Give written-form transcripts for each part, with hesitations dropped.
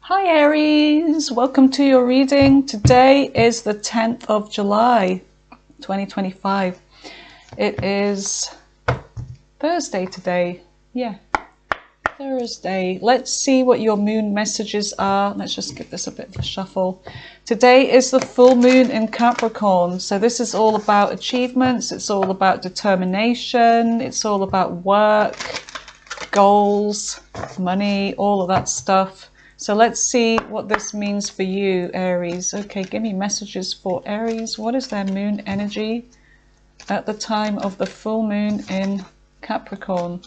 Hi Aries, welcome to your reading. Today is the 10th of July, 2025. It is Thursday today. Yeah, Thursday. Let's see what your moon messages are. Let's just give this a bit of a shuffle. Today is the full moon in Capricorn. So this is all about achievements. It's all about determination. It's all about work, goals, money, all of that stuff. So let's see what this means for you, Aries. Okay, give me messages for Aries. What is their moon energy at the time of the full moon in Capricorn?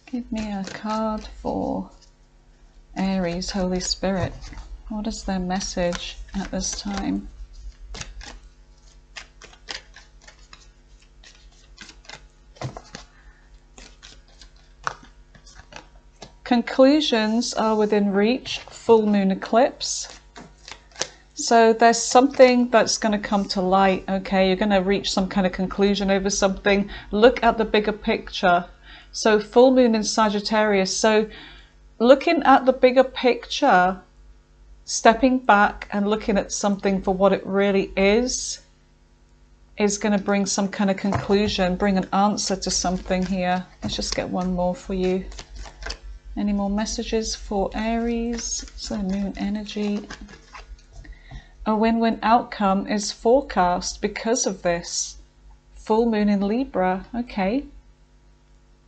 Give me a card for Aries, Holy Spirit. What is their message at this time? Conclusions are within reach, full moon eclipse. So there's something that's going to come to light, okay? You're going to reach some kind of conclusion over something. Look at the bigger picture. So full moon in Sagittarius. So looking at the bigger picture, stepping back and looking at something for what it really is going to bring some kind of conclusion, bring an answer to something here. Let's just get one more for you. Any more messages for Aries? So moon energy. A win-win outcome is forecast because of this. Full moon in Libra. Okay.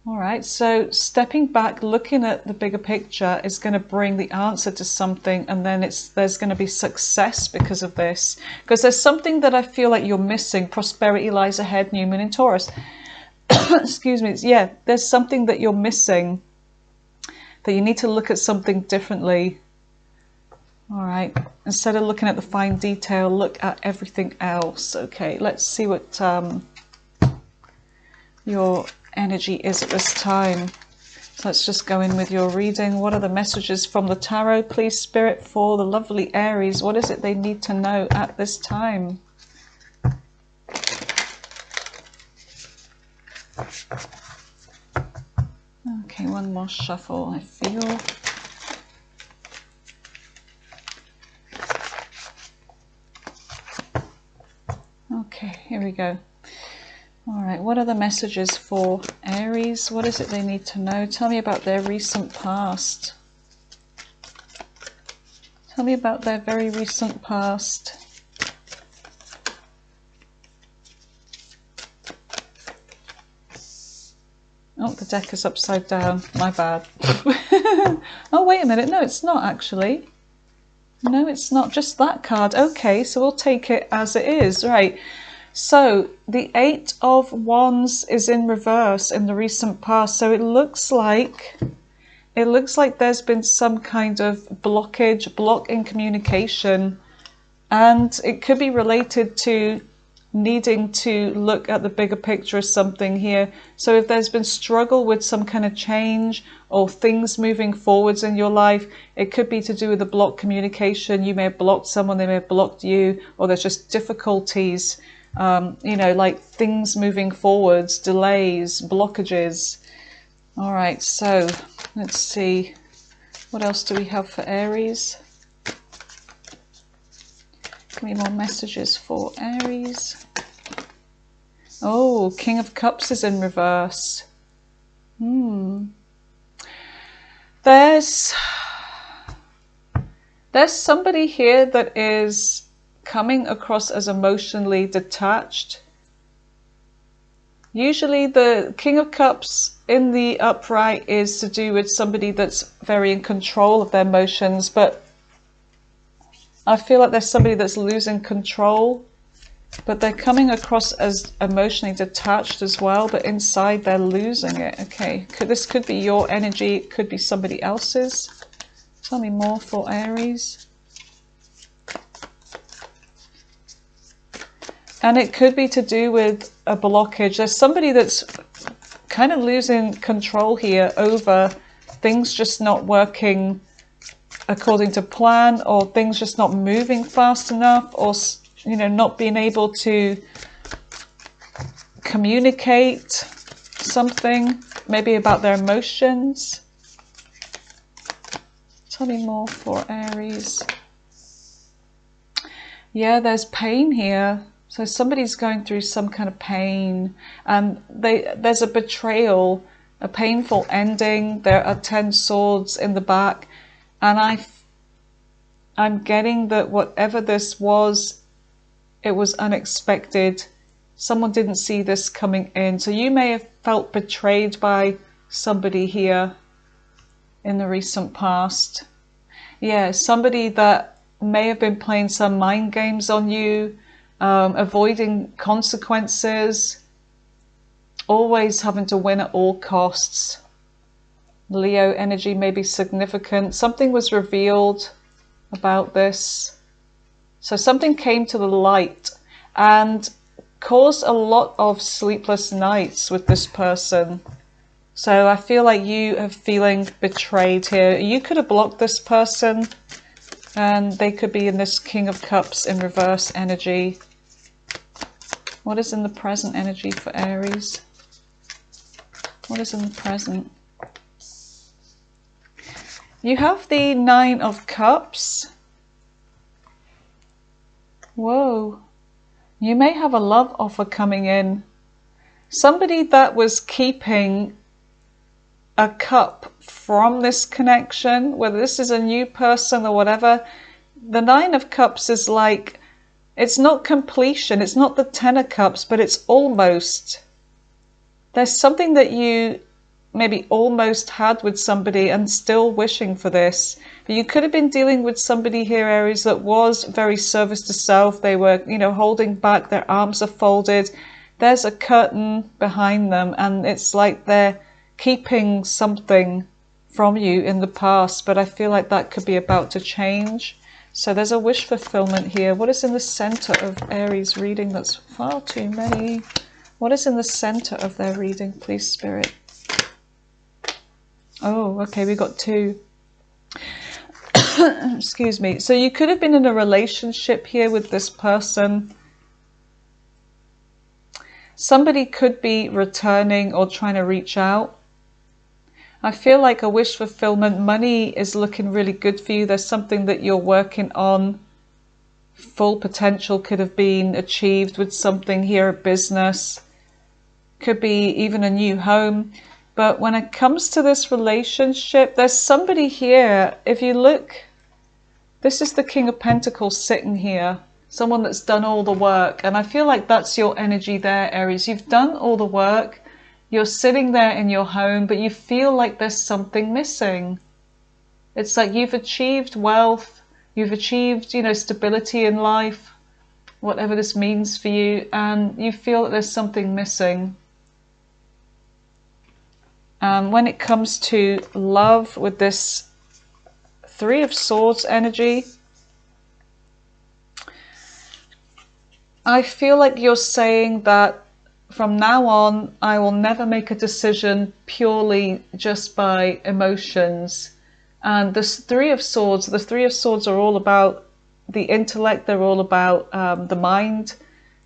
All right. So stepping back, looking at the bigger picture is going to bring the answer to something, and then there's going to be success because of this. Because there's something that I feel like you're missing. Prosperity lies ahead. New moon in Taurus. Excuse me. Yeah, there's something that you're missing, that you need to look at something differently. All right, instead of looking at the fine detail, look at everything else. Okay, let's see what your energy is at this time. So let's just go in with your reading. What are the messages from the tarot, please, Spirit, for the lovely Aries? What is it they need to know at this time? Okay, one more shuffle, I feel. Okay, here we go. All right, what are the messages for Aries? What is it they need to know? Tell me about their recent past. Tell me about their very recent past. Oh, the deck is upside down. My bad. Oh, wait a minute. No, it's not actually. No, it's not just that card. Okay, so we'll take it as it is. Right. So the Eight of Wands is in reverse in the recent past. So it looks like there's been some kind of block in communication, and it could be related to needing to look at the bigger picture of something here. So if there's been struggle with some kind of change or things moving forwards in your life, it could be to do with the blocked communication. You may have blocked someone, they may have blocked you, or there's just difficulties, you know, like things moving forwards, delays, blockages. All right, so let's see. What else do we have for Aries? Give me more messages for Aries. Oh, King of Cups is in reverse. There's somebody here that is coming across as emotionally detached. Usually the King of Cups in the upright is to do with somebody that's very in control of their emotions, but I feel like there's somebody that's losing control, but they're coming across as emotionally detached as well, but inside they're losing it. Okay, this could be your energy, it could be somebody else's. Tell me more for Aries. And it could be to do with a blockage. There's somebody that's kind of losing control here over things just not working according to plan, or things just not moving fast enough, or, you know, not being able to communicate something, maybe about their emotions. Tell me more for Aries. Yeah, there's pain here. So somebody's going through some kind of pain, and there's a betrayal, a painful ending. There are 10 swords in the back, and I'm getting that whatever this was, it was unexpected. Someone didn't see this coming in. So you may have felt betrayed by somebody here in the recent past. Yeah, somebody that may have been playing some mind games on you, avoiding consequences, always having to win at all costs. Leo energy may be significant. Something was revealed about this. So something came to the light and caused a lot of sleepless nights with this person. So I feel like you are feeling betrayed here. You could have blocked this person, and they could be in this King of Cups in reverse energy. What is in the present energy for Aries? What is in the present? You have the Nine of Cups. Whoa. You may have a love offer coming in. Somebody that was keeping a cup from this connection, whether this is a new person or whatever. The Nine of Cups is like, it's not completion, it's not the Ten of Cups, but it's almost. There's something that you maybe almost had with somebody and still wishing for this. But you could have been dealing with somebody here, Aries, that was very service to self. They were, holding back, their arms are folded. There's a curtain behind them, and it's like they're keeping something from you in the past, but I feel like that could be about to change. So there's a wish fulfillment here. What is in the center of Aries reading? That's far too many. What is in the center of their reading, please, Spirit? Oh, okay, we got 2. Excuse me. So you could have been in a relationship here with this person. Somebody could be returning or trying to reach out. I feel like a wish fulfillment. Money is looking really good for you. There's something that you're working on. Full potential could have been achieved with something here, a business. Could be even a new home. But when it comes to this relationship, there's somebody here. If you look, this is the King of Pentacles sitting here. Someone that's done all the work. And I feel like that's your energy there, Aries. You've done all the work. You're sitting there in your home, but you feel like there's something missing. It's like you've achieved wealth, you've achieved, stability in life, whatever this means for you, and you feel that there's something missing. When it comes to love with this Three of Swords energy, I feel like you're saying that from now on, I will never make a decision purely just by emotions. And this the Three of Swords are all about the intellect. They're all about the mind,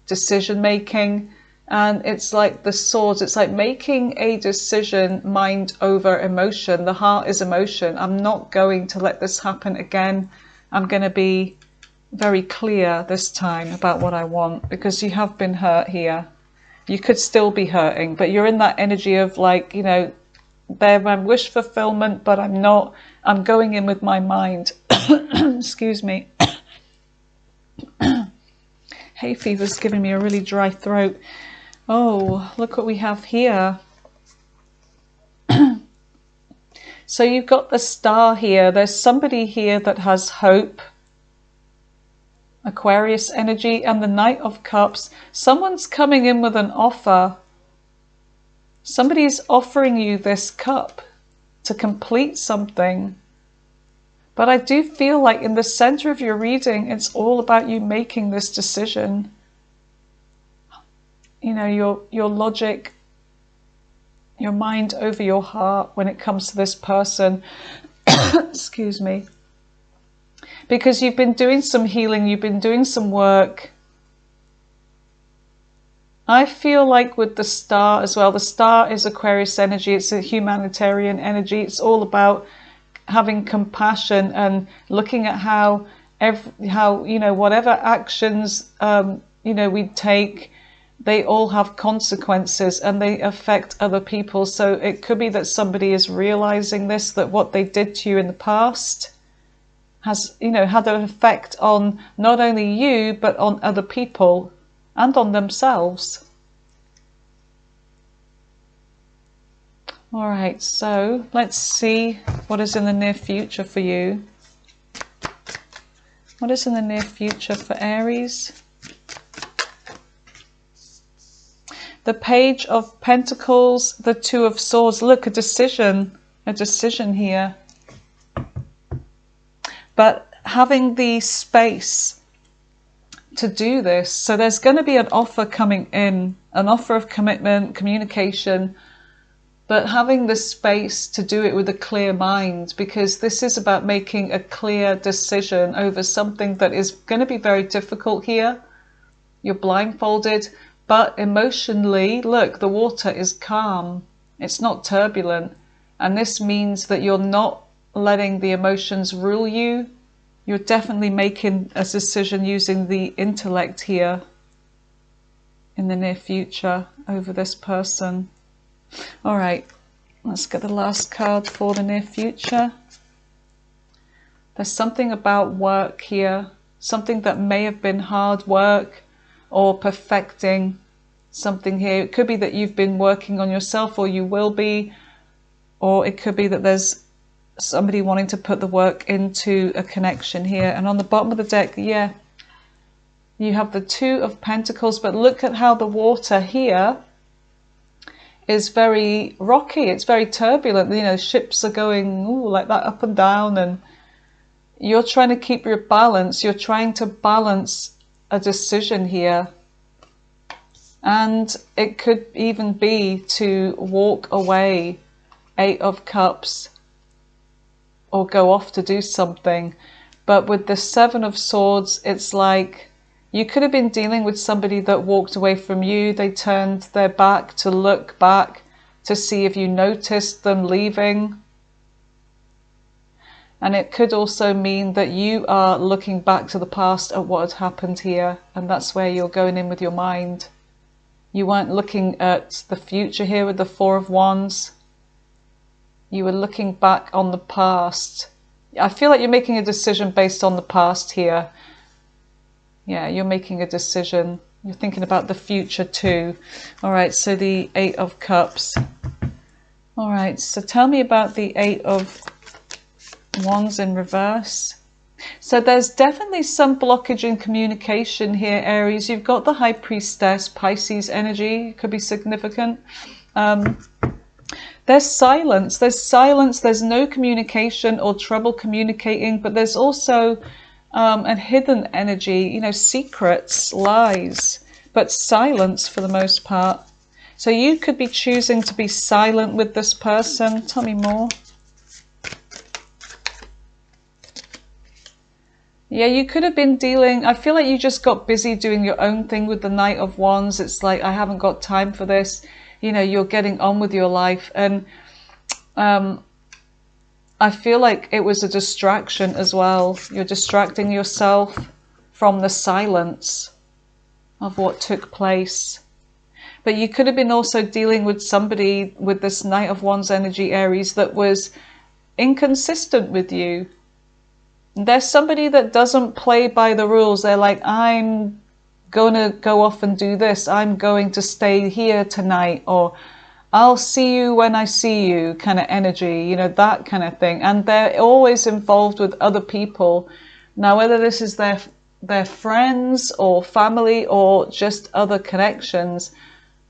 decision making. And it's like the swords, it's like making a decision mind over emotion. The heart is emotion. I'm not going to let this happen again. I'm going to be very clear this time about what I want, because you have been hurt here. You could still be hurting, but you're in that energy of like, they're my wish fulfillment, but I'm not. I'm going in with my mind. Excuse me. Hay fever's giving me a really dry throat. Oh, look what we have here. So you've got the Star here. There's somebody here that has hope. Aquarius energy, and the Knight of Cups. Someone's coming in with an offer. Somebody's offering you this cup to complete something. But I do feel like in the center of your reading, it's all about you making this decision. Your logic, your mind over your heart when it comes to this person. Excuse me. Because you've been doing some healing, you've been doing some work. I feel like with the Star as well, the Star is Aquarius energy, it's a humanitarian energy, it's all about having compassion and looking at how you know, whatever actions you know, we take, they all have consequences and they affect other people. So it could be that somebody is realizing this, that what they did to you in the past has, you know, had an effect on not only you, but on other people and on themselves. All right, so let's see what is in the near future for you. What is in the near future for Aries? The Page of Pentacles, the Two of Swords. Look, a decision here. But having the space to do this. So there's going to be an offer coming in, an offer of commitment, communication, but having the space to do it with a clear mind, because this is about making a clear decision over something that is going to be very difficult here. You're blindfolded, but emotionally, look, the water is calm. It's not turbulent. And this means that you're not letting the emotions rule you. You're definitely making a decision using the intellect here in the near future over this person. All right, let's get the last card for the near future. There's something about work here, something that may have been hard work or perfecting something here. It could be that you've been working on yourself, or you will be, or it could be that there's somebody wanting to put the work into a connection here. And on the bottom of the deck, yeah, you have the Two of Pentacles, but look at how the water here is very rocky. It's very turbulent. You know, ships are going like that up and down, and you're trying to keep your balance. You're trying to balance a decision here. And it could even be to walk away, Eight of Cups, or go off to do something. But with the Seven of Swords, it's like you could have been dealing with somebody that walked away from you. They turned their back to look back to see if you noticed them leaving. And it could also mean that you are looking back to the past at what had happened here, and that's where you're going in with your mind. You weren't looking at the future here with the Four of Wands. You were looking back on the past. I feel like you're making a decision based on the past here. Yeah, you're making a decision. You're thinking about the future too. All right, so the Eight of Cups. All right, so tell me about the Eight of Wands in reverse. So there's definitely some blockage in communication here, Aries. You've got the High Priestess, Pisces energy, could be significant. There's silence, there's no communication or trouble communicating, but there's also a hidden energy, you know, secrets, lies, but silence for the most part. So you could be choosing to be silent with this person. Tell me more. Yeah, you could have been dealing, I feel like you just got busy doing your own thing with the Knight of Wands. It's like, I haven't got time for this. You know, you're getting on with your life. And I feel like it was a distraction as well. You're distracting yourself from the silence of what took place. But you could have been also dealing with somebody with this Knight of Wands energy, Aries, that was inconsistent with you. There's somebody that doesn't play by the rules. They're like, I'm going to go off and do this. I'm going to stay here tonight, or I'll see you when I see you kind of energy, you know, that kind of thing. And they're always involved with other people. Now, whether this is their friends or family or just other connections,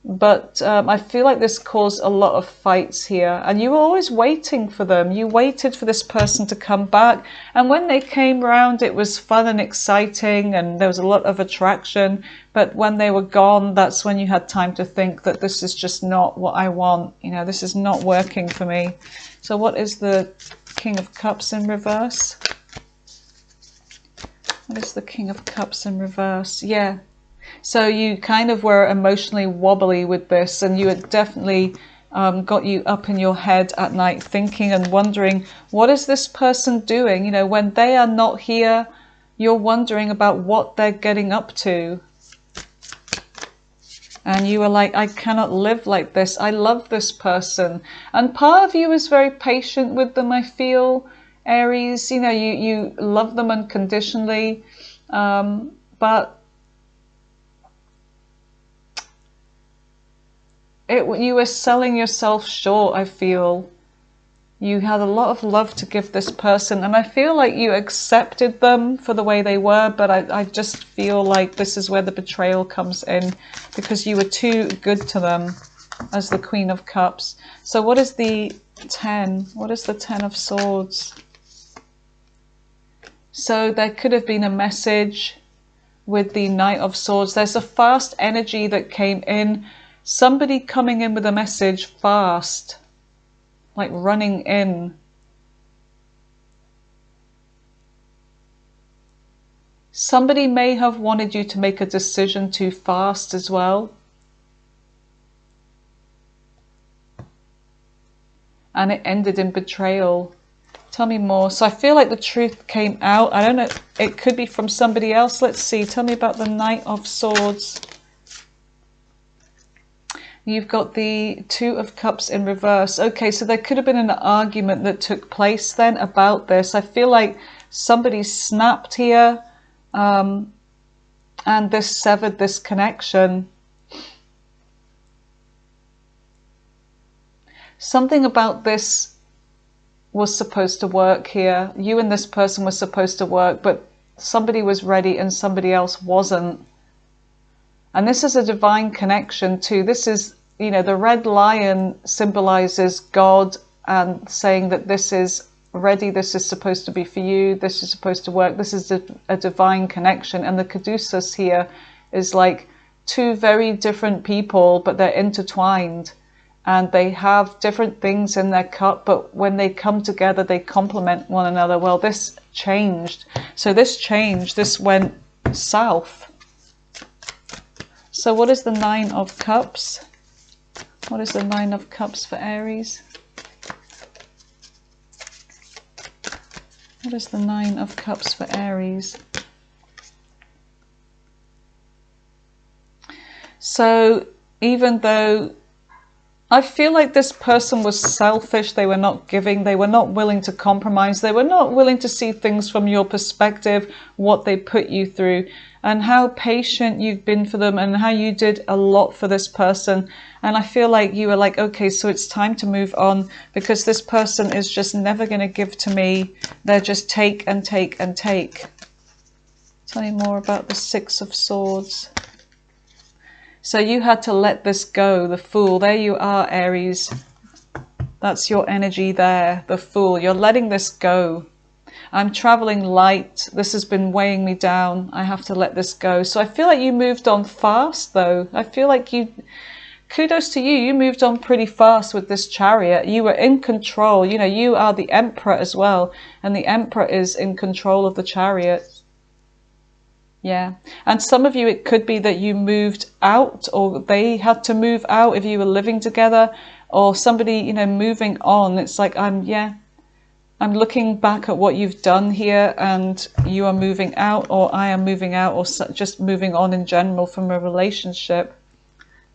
but I feel like this caused a lot of fights here, and you were always waiting for them. You waited for this person to come back, and when they came round, it was fun and exciting, and there was a lot of attraction. But when they were gone, that's when you had time to think that this is just not what I want. You know, this is not working for me. So what is the King of Cups in reverse? What is the King of Cups in reverse? Yeah. So you kind of were emotionally wobbly with this, and you had definitely got you up in your head at night thinking and wondering, what is this person doing? You know, when they are not here, you're wondering about what they're getting up to. And you were like, I cannot live like this. I love this person. And part of you is very patient with them, I feel, Aries. You know, you love them unconditionally. But you were selling yourself short, I feel. You had a lot of love to give this person, and I feel like you accepted them for the way they were, but I just feel like this is where the betrayal comes in, because you were too good to them as the Queen of Cups. So what is the 10? What is the 10 of Swords? So there could have been a message with the Knight of Swords. There's a fast energy that came in. Somebody coming in with a message fast, like running in. Somebody may have wanted you to make a decision too fast as well. And it ended in betrayal. Tell me more. So I feel like the truth came out. I don't know. It could be from somebody else. Let's see. Tell me about the Knight of Swords. You've got the Two of Cups in reverse. Okay, so there could have been an argument that took place then about this. I feel like somebody snapped here, and this severed this connection. Something about this was supposed to work here. You and this person were supposed to work, but somebody was ready and somebody else wasn't. And this is a divine connection too. This is, you know, the red lion symbolizes God and saying that this is ready, this is supposed to be for you, this is supposed to work, this is a divine connection. And the caduceus here is like two very different people, but they're intertwined. And they have different things in their cup, but when they come together, they complement one another. Well, this changed. So this changed. This went south. So what is the Nine of Cups? What is the Nine of Cups for Aries? What is the Nine of Cups for Aries? So even though I feel like this person was selfish, they were not giving, they were not willing to compromise, they were not willing to see things from your perspective, what they put you through, and how patient you've been for them, and how you did a lot for this person. And I feel like you were like, okay, so it's time to move on, because this person is just never going to give to me. They're just take and take and take. Tell me more about the Six of Swords. So you had to let this go, the Fool. There you are, Aries. That's your energy there, the Fool. You're letting this go. I'm traveling light. This has been weighing me down. I have to let this go. So I feel like you moved on fast, though. I feel like you, kudos to you, you moved on pretty fast with this Chariot. You were in control. You know, you are the Emperor as well. And the Emperor is in control of the Chariot. Yeah, and some of you, it could be that you moved out, or they had to move out if you were living together, or somebody, you know, moving on. It's like, I'm looking back at what you've done here, and you are moving out, or I am moving out, or just moving on in general from a relationship.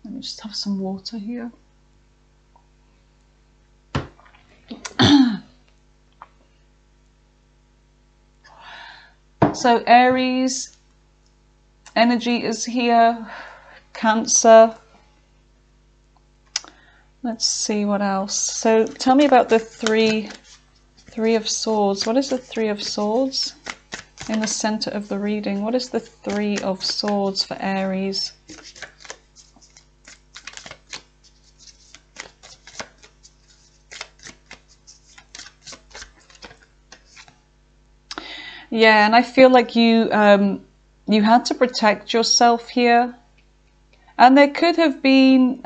Let me just have some water here. So Aries energy is here. Cancer. Let's see what else. So tell me about the Three of Swords. What is the Three of Swords in the center of the reading? What is the Three of Swords for Aries? Yeah, and I feel like you had to protect yourself here. And there could have been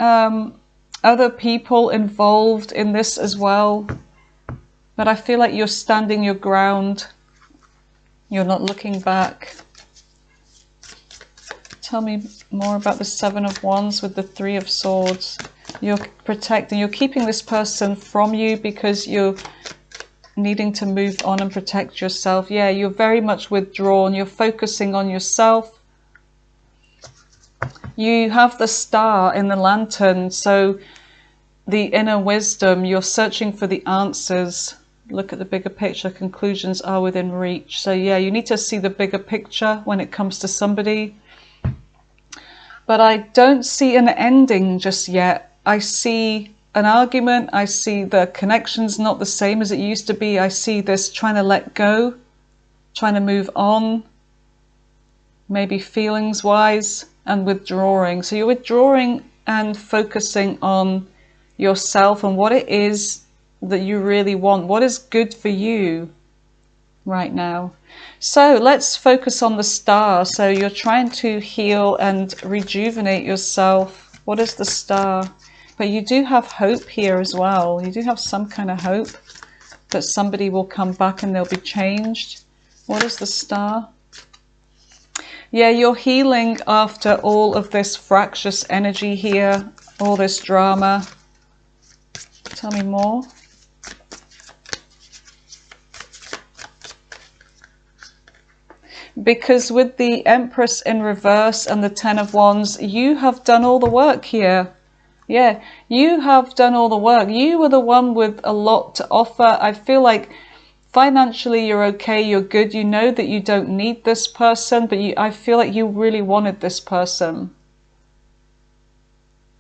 other people involved in this as well. But I feel like you're standing your ground. You're not looking back. Tell me more about the Seven of Wands with the Three of Swords. You're protecting, you're keeping this person from you because you're needing to move on and protect yourself. Yeah, you're very much withdrawn. You're focusing on yourself. You have the star in the lantern, so the inner wisdom, you're searching for the answers. Look at the bigger picture, conclusions are within reach. So yeah, you need to see the bigger picture when it comes to somebody. But I don't see an ending just yet. I see an argument, I see the connection's not the same as it used to be. I see this trying to let go, trying to move on, maybe feelings wise, and withdrawing. So you're withdrawing and focusing on yourself and what it is that you really want, what is good for you right now. So let's focus on the star. So you're trying to heal and rejuvenate yourself. What is the star? But you do have hope here as well. You do have some kind of hope that somebody will come back and they'll be changed. What is the star? Yeah, you're healing after all of this fractious energy here, all this drama. Tell me more. Because with the Empress in reverse and the Ten of Wands, you have done all the work here. Yeah, you have done all the work. You were the one with a lot to offer. I feel like financially you're okay, you're good. You know that you don't need this person, but I feel like you really wanted this person.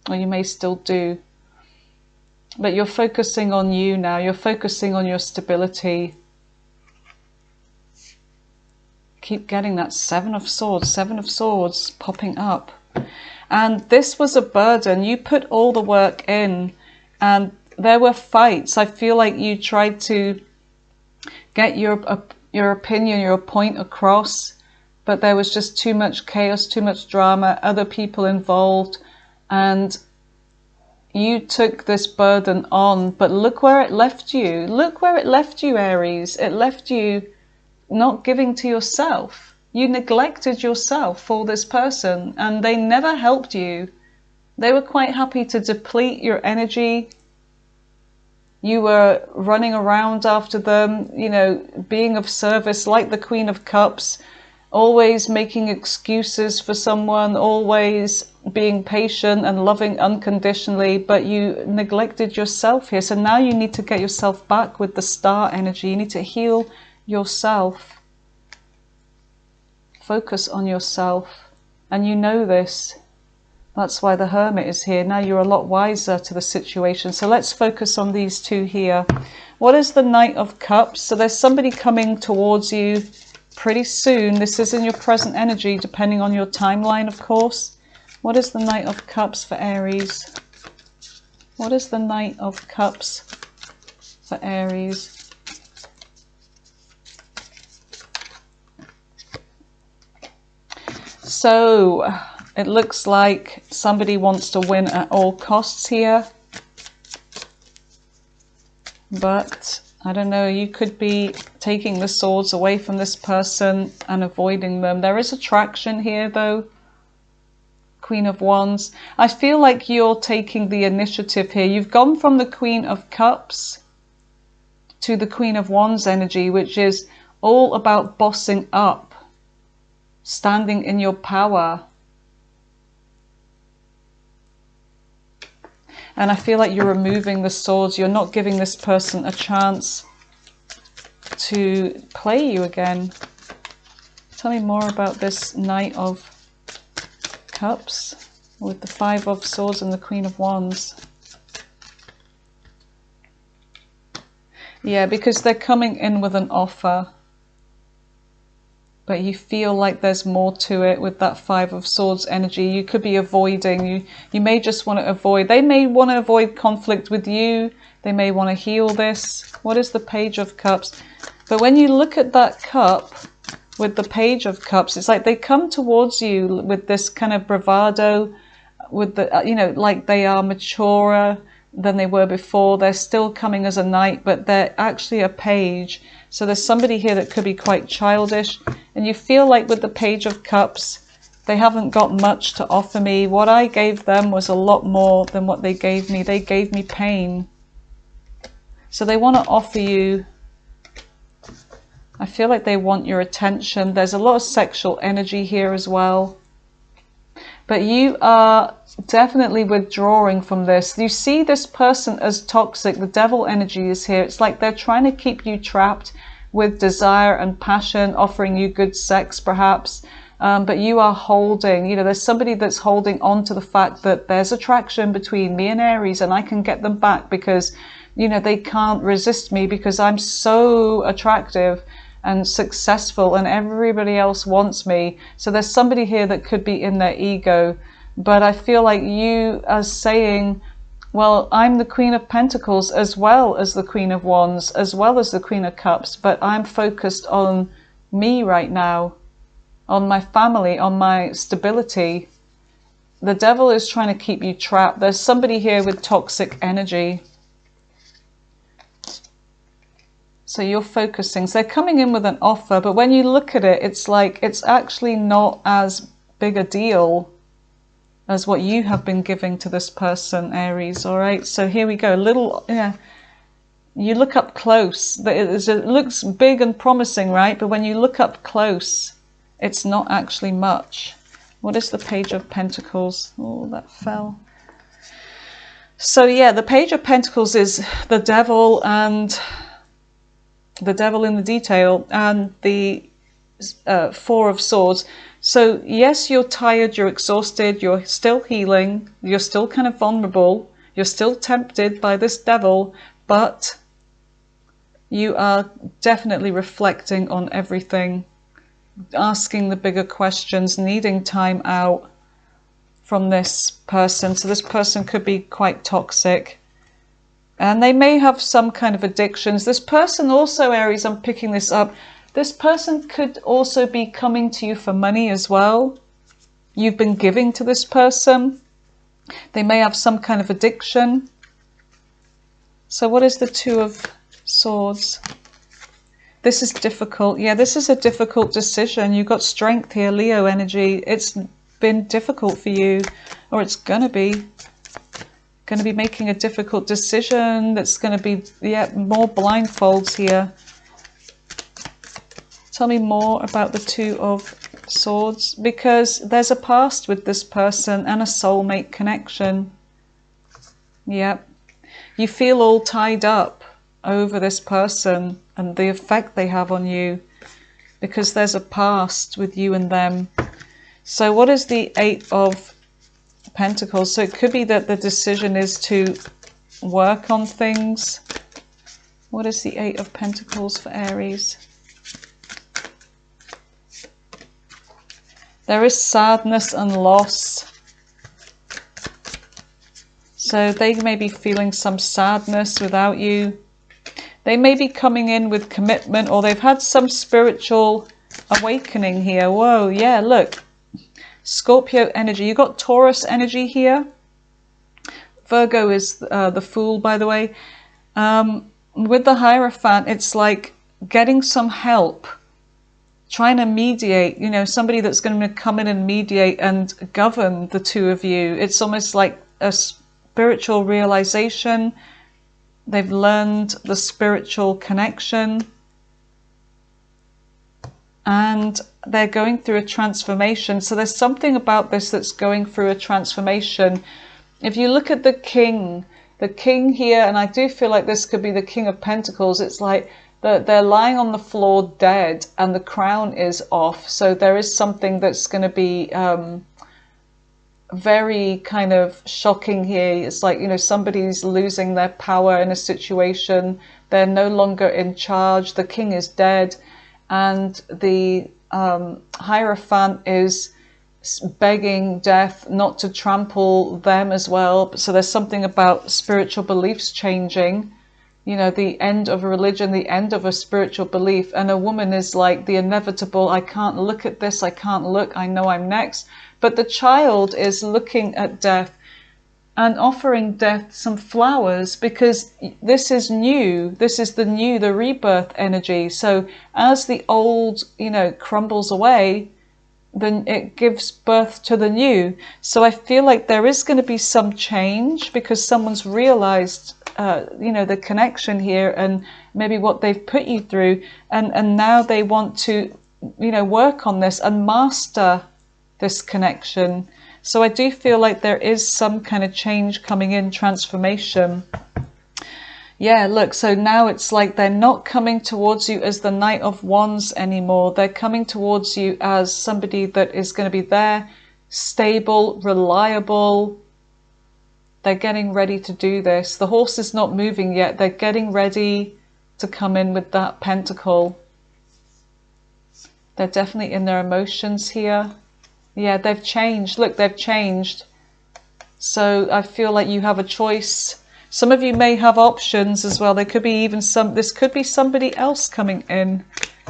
Or you may still do. But you're focusing on you now. You're focusing on your stability. Keep getting that Seven of Swords popping up. And this was a burden. You put all the work in and there were fights. I feel like you tried to get your opinion, your point across, but there was just too much chaos, too much drama, other people involved, and you took this burden on. But look where it left you. Look where it left you, Aries. It left you not giving to yourself. You neglected yourself for this person and they never helped you. They were quite happy to deplete your energy. You were running around after them, you know, being of service like the Queen of Cups, always making excuses for someone, always being patient and loving unconditionally, but you neglected yourself here. So now you need to get yourself back with the star energy. You need to heal yourself. Focus on yourself, and you know this. That's why the Hermit is here. Now you're a lot wiser to the situation. So let's focus on these two here. What is the Knight of Cups? So there's somebody coming towards you pretty soon. This is in your present energy, depending on your timeline, of course. What is the Knight of Cups for Aries? What is the Knight of Cups for Aries? So it looks like somebody wants to win at all costs here. But I don't know, you could be taking the swords away from this person and avoiding them. There is attraction here though. Queen of Wands. I feel like you're taking the initiative here. You've gone from the Queen of Cups to the Queen of Wands energy, which is all about bossing up, standing in your power. And I feel like you're removing the swords. You're not giving this person a chance to play you again. Tell me more about this Knight of Cups with the Five of Swords and the Queen of Wands. Yeah, because they're coming in with an offer, but you feel like there's more to it with that Five of Swords energy. You could be avoiding. You may just want to avoid. They may want to avoid conflict with you. They may want to heal this. What is the Page of Cups? But when you look at that cup with the Page of Cups, it's like they come towards you with this kind of bravado, with the, you know, like they are maturer than they were before. They're still coming as a knight, but they're actually a page. So there's somebody here that could be quite childish. And you feel like with the Page of Cups, They haven't got much to offer me. What I gave them was a lot more than what they gave me. They gave me pain. So they want to offer you, I feel like they want your attention. There's a lot of sexual energy here as well. But you are definitely withdrawing from this. You see this person as toxic. The devil energy is here. It's like they're trying to keep you trapped with desire and passion, offering you good sex perhaps. But you are holding, you know, there's somebody that's holding on to the fact that there's attraction between me and Aries and I can get them back because, you know, they can't resist me because I'm so attractive and successful and everybody else wants me. So there's somebody here that could be in their ego. But I feel like you are saying, well, I'm the Queen of Pentacles as well as the Queen of Wands, as well as the Queen of Cups, but I'm focused on me right now, on my family, on my stability. The devil is trying to keep you trapped. There's somebody here with toxic energy. So you're focusing. So they're coming in with an offer, but when you look at it, it's like it's actually not as big a deal as what you have been giving to this person, Aries. All right, so here we go. A little, yeah. You look up close. It looks big and promising, right? But when you look up close, it's not actually much. What is the Page of Pentacles? Oh, that fell. So yeah, the Page of Pentacles is the devil and the devil in the detail, and the Four of Swords. So yes, you're tired, you're exhausted, you're still healing, you're still kind of vulnerable, you're still tempted by this devil, but you are definitely reflecting on everything, asking the bigger questions, needing time out from this person. So this person could be quite toxic. And they may have some kind of addictions. This person also, Aries, I'm picking this up, this person could also be coming to you for money as well. You've been giving to this person. They may have some kind of addiction. So what is the Two of Swords? This is difficult. Yeah, this is a difficult decision. You've got strength here, Leo energy. It's been difficult for you, or it's going to be making a difficult decision. That's going to be, yeah, more blindfolds here. Tell me more about the Two of Swords, because there's a past with this person and a soulmate connection. Yep. You feel all tied up over this person and the effect they have on you, because there's a past with you and them. So what is the Eight of Pentacles? So it could be that the decision is to work on things. What is the Eight of Pentacles for Aries? There is sadness and loss. So they may be feeling some sadness without you. They may be coming in with commitment, or they've had some spiritual awakening here. Whoa, yeah, look. Scorpio energy. You got Taurus energy here. Virgo is the Fool, by the way. With the Hierophant, it's like getting some help, trying to mediate, you know, somebody that's going to come in and mediate and govern the two of you. It's almost like a spiritual realization. They've learned the spiritual connection, and they're going through a transformation. So there's something about this that's going through a transformation. If you look at the king here, and I do feel like this could be the King of Pentacles, it's like they're lying on the floor dead and the crown is off. So there is something that's going to be very kind of shocking here. It's like, you know, somebody's losing their power in a situation. They're no longer in charge. The king is dead, and the Hierophant is begging death not to trample them as well. So there's something about spiritual beliefs changing, you know, the end of a religion, the end of a spiritual belief. And a woman is like the inevitable, I can't look at this, I can't look, I know I'm next. But the child is looking at death and offering death some flowers, because this is new. This is the rebirth energy. So as the old, you know, crumbles away, then it gives birth to the new. So I feel like there is going to be some change because someone's realized, you know, the connection here and maybe what they've put you through. And now they want to, you know, work on this and master this connection. So I do feel like there is some kind of change coming in, transformation. Yeah, look, so now it's like they're not coming towards you as the Knight of Wands anymore. They're coming towards you as somebody that is going to be there, stable, reliable. They're getting ready to do this. The horse is not moving yet. They're getting ready to come in with that pentacle. They're definitely in their emotions here. Yeah, they've changed. Look, they've changed. So I feel like you have a choice. Some of you may have options as well. There could be even this could be somebody else coming in.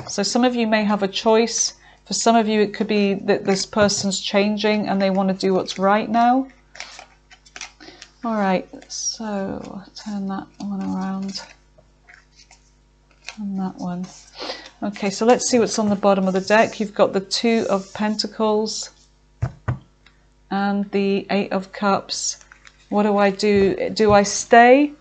So some of you may have a choice. For some of you, it could be that this person's changing and they want to do what's right now. All right, so turn that one around. And that one. Okay, so let's see what's on the bottom of the deck. You've got the Two of Pentacles and the Eight of Cups. What do I do? Do I stay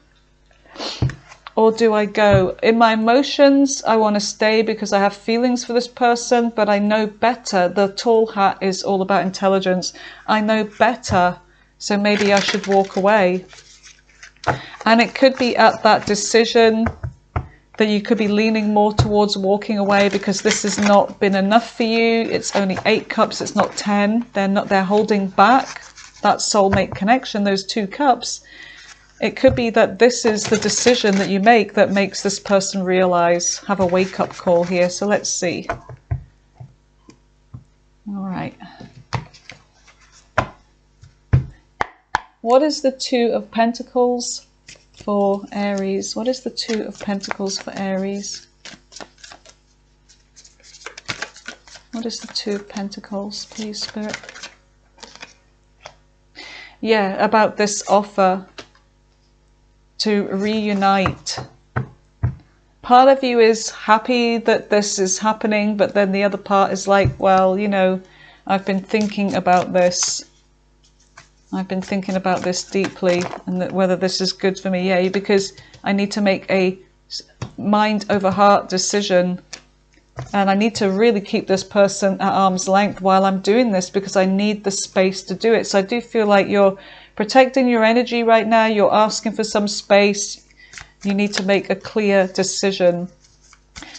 or do I go? In my emotions, I want to stay because I have feelings for this person, but I know better. The tall hat is all about intelligence. I know better, so maybe I should walk away. And it could be at that decision that you could be leaning more towards walking away because this has not been enough for you. It's only 8 cups, it's not 10. They're holding back that soulmate connection, those 2 cups. It could be that this is the decision that you make that makes this person realize, have a wake-up call here. So let's see. All right. What is the Two of Pentacles for Aries? What is the Two of Pentacles for Aries? What is the Two of Pentacles, please, Spirit? Yeah, about this offer to reunite. Part of you is happy that this is happening, but then the other part is like, well, you know, I've been thinking about this. I've been thinking about this deeply and that whether this is good for me. Yeah, because I need to make a mind over heart decision. And I need to really keep this person at arm's length while I'm doing this because I need the space to do it. So I do feel like you're protecting your energy right now. You're asking for some space. You need to make a clear decision.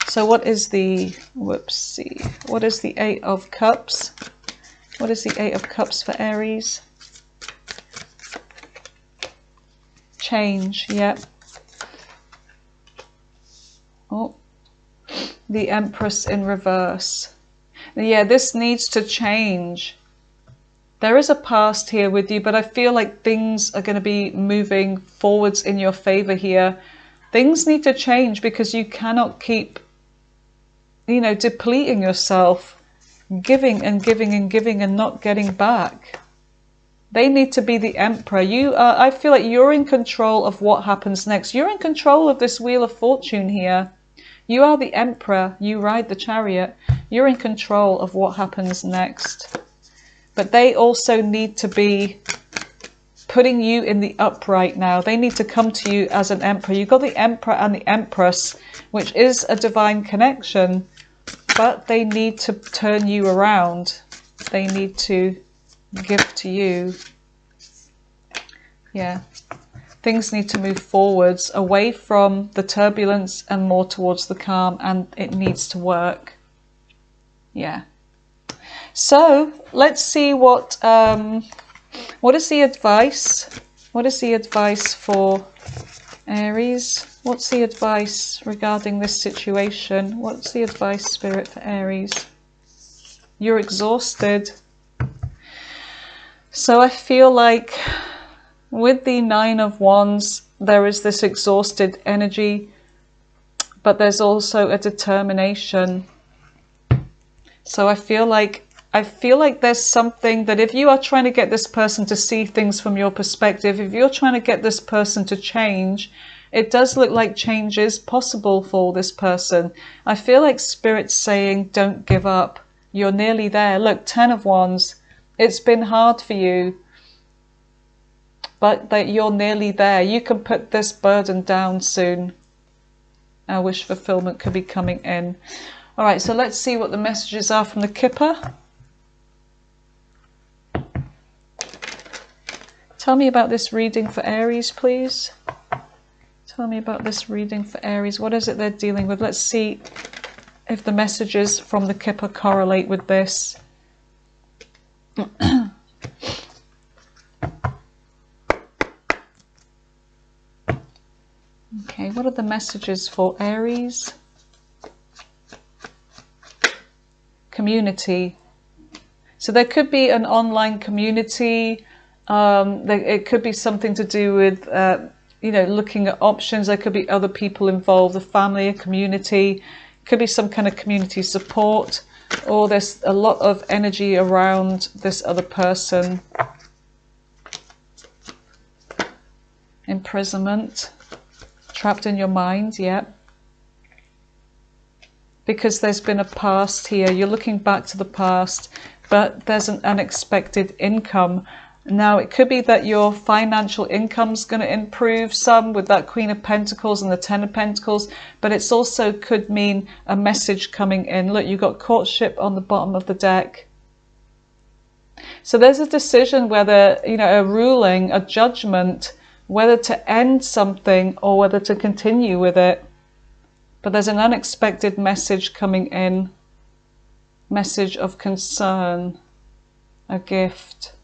So what is the, whoopsie, what is the Eight of Cups? What is the Eight of Cups for Aries? Change, yep. Oh. The Empress in reverse. Yeah, this needs to change. There is a past here with you, but I feel like things are going to be moving forwards in your favor here. Things need to change because you cannot keep, you know, depleting yourself, giving and giving and giving and not getting back. They need to be the Emperor. I feel like you're in control of what happens next. You're in control of this Wheel of Fortune here. You are the Emperor, you ride the chariot, you're in control of what happens next. But they also need to be putting you in the upright now. They need to come to you as an Emperor. You've got the Emperor and the Empress, which is a divine connection, but they need to turn you around. They need to give to you. Yeah. Things need to move forwards, away from the turbulence and more towards the calm, and it needs to work. Yeah. So let's see what is the advice? What is the advice for Aries? What's the advice regarding this situation? What's the advice, Spirit, for Aries? You're exhausted. So I feel like with the Nine of Wands, there is this exhausted energy, but there's also a determination. So I feel like there's something that if you are trying to get this person to see things from your perspective, if you're trying to get this person to change, it does look like change is possible for this person. I feel like Spirit's saying, don't give up. You're nearly there. Look, 10 of Wands. It's been hard for you, but that you're nearly there. You can put this burden down soon. Our wish fulfillment could be coming in. All right, so let's see what the messages are from the Kipper. Tell me about this reading for Aries, please. Tell me about this reading for Aries. What is it they're dealing with? Let's see if the messages from the Kipper correlate with this. Okay, what are the messages for Aries? Community. So there could be an online community. It could be something to do with, you know, looking at options. There could be other people involved, a family, a community. Could be some kind of community support, or there's a lot of energy around this other person. Imprisonment. Trapped in your mind, yeah. Because there's been a past here. You're looking back to the past, but there's an unexpected income. Now, it could be that your financial income's going to improve some with that Queen of Pentacles and the Ten of Pentacles, but it's also could mean a message coming in. Look, you've got courtship on the bottom of the deck. So there's a decision whether, you know, a ruling, a judgment, whether to end something or whether to continue with it. But there's an unexpected message coming in. Message of concern, a gift.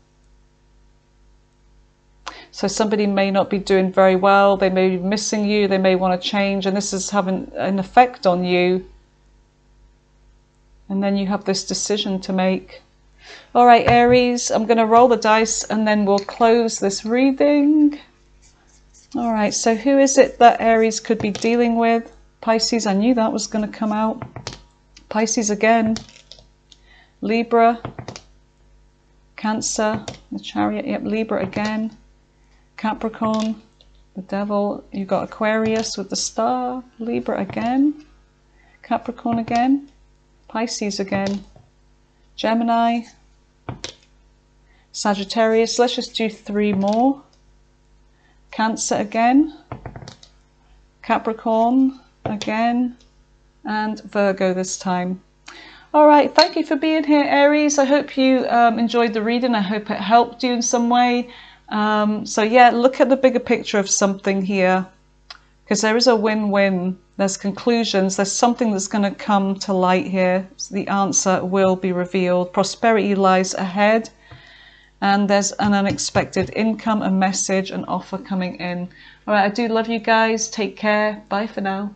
So somebody may not be doing very well. They may be missing you. They may want to change. And this is having an effect on you. And then you have this decision to make. All right, Aries, I'm going to roll the dice and then we'll close this reading. All right, so who is it that Aries could be dealing with? Pisces, I knew that was going to come out. Pisces again. Libra. Cancer, the Chariot, yep, Libra again. Capricorn, the Devil. You've got Aquarius with the Star. Libra again. Capricorn again. Pisces again. Gemini. Sagittarius. Let's just do 3 more. Cancer again, Capricorn again, and Virgo this time. All right, thank you for being here, Aries. I hope you enjoyed the reading. I hope it helped you in some way. So yeah, look at the bigger picture of something here, because there is a win-win. There's conclusions. There's something that's going to come to light here. So the answer will be revealed. Prosperity lies ahead. And there's an unexpected income, a message, an offer coming in. All right, I do love you guys. Take care. Bye for now.